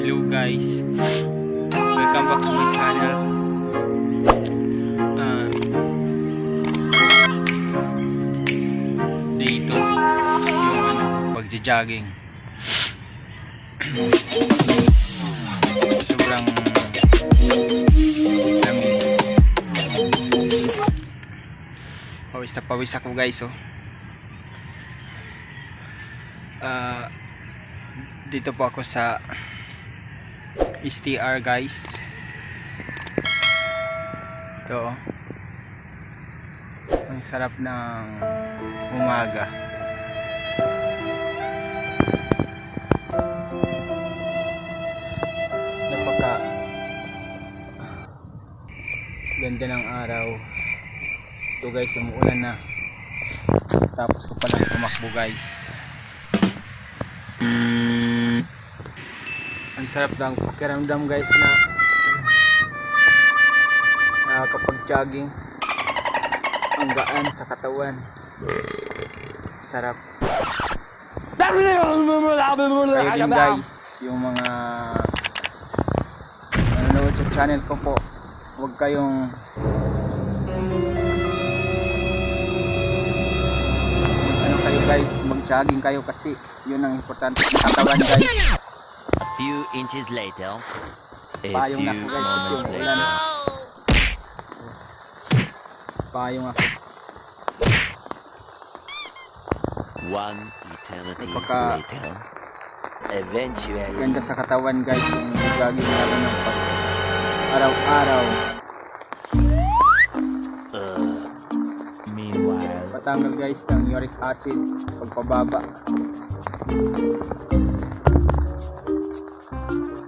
Hello guys, welcome back to my channel. Dito yung pagja-jogging. Sobrang lamig. Pawis na pawis ako guys, oh. Dito po ako sa STR guys. Ito, ang sarap ng umaga. Napaka ganda ng araw. Ito guys, umuulan na. Tapos ko palang tumakbo guys. Ang sarap ng pakiramdam guys na kapag jogging, ang gaan sa katawan. Sarap. Kayo din guys, yung mga nanonood sa channel ko po, huwag kayong kayo guys, mag-jogging kayo kasi yun ang importante sa katawan guys. A few inches later, Payong na ako guys kasi yung ulan. Payong ako. one eternity Napaka- later, eventually, Ganda sa katawan guys yung jogging lalo ng pag araw-araw. meanwhile, Patanggal guys ng uric acid pagpababa.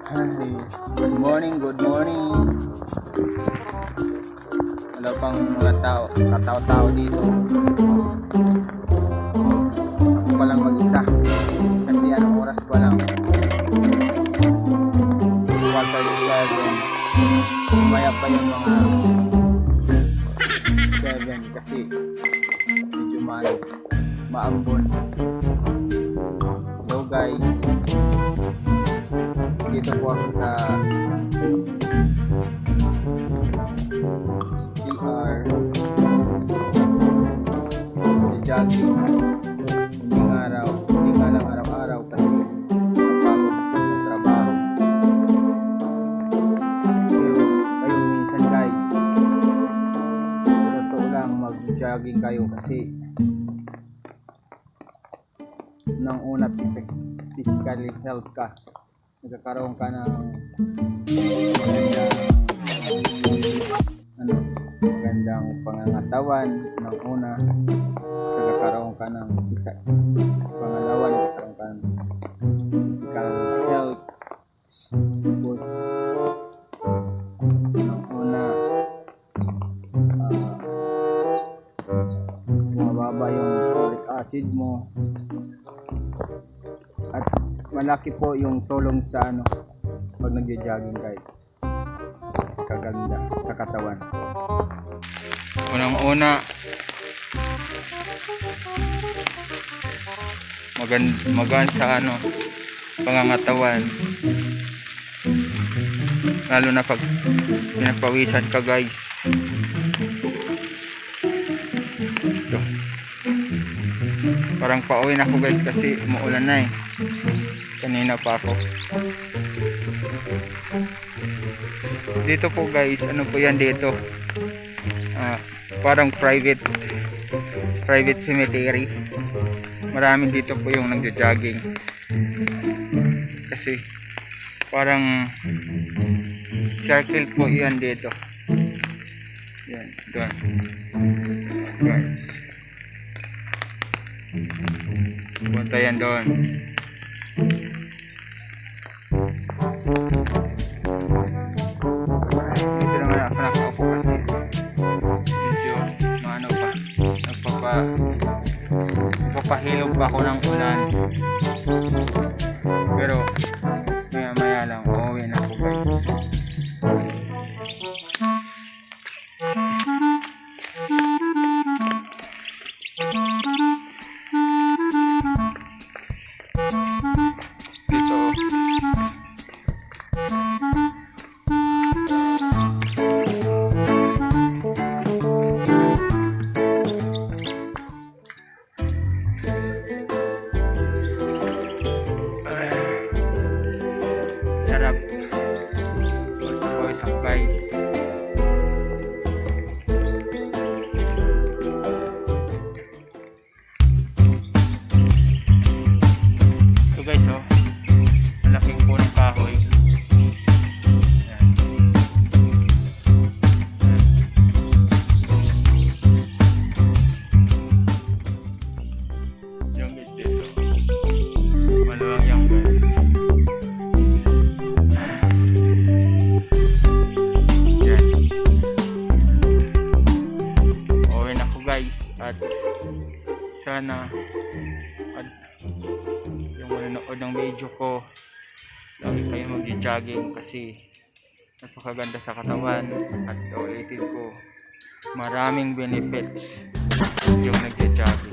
Ay, good morning, good morning. Wala pang mga katao-tao dito. Ako pa lang mag-isa kasi anong oras pa lang, 1:37. Umaya pa yung mga 7 kasi medyo maambon. Hello guys, dito po ako sa STR jogging. Hindi nga lang araw-araw kasi napagod sa trabaho. Pero kayo minsan guys, sa totoo lang mag-jogging kayo kasi nang una physically health ka, nagkakaroon ka ng magandang pangangatawan ng una, nagkakaroon ka ng pangalawa, nagkakaroon ka ng physical health, tapos ng una bumababa yung uric acid mo, at malaki po yung tulong sa pag nagja-jogging guys. Kaganda sa katawan. Unang-una, magaan sa pangangatawan. Lalo na pag pinagpawisan ka guys. Ito. Parang pauwi na ako guys kasi umuulan na eh. Kanina pa ako. Dito po guys, ano po yan dito? Parang private cemetery. Maraming dito po yung nagja-jogging. Kasi parang circle po yan dito. Yan, doon. Guys. Punta yan doon. Dito naman ako nakaupo kasi medyo nagpapahilog pa ako ng ulan. Pero maya lang uuwi na ako guys. malaking punong kahoy. Yan. Yan guys, dito maluwang yan guys. Yan. Uwi na ko guys, at sana at yung manonood ng video ko lagi kayo mag-jogging kasi napakaganda sa katawan, at ulitin ko maraming benefits yung nag-jogging.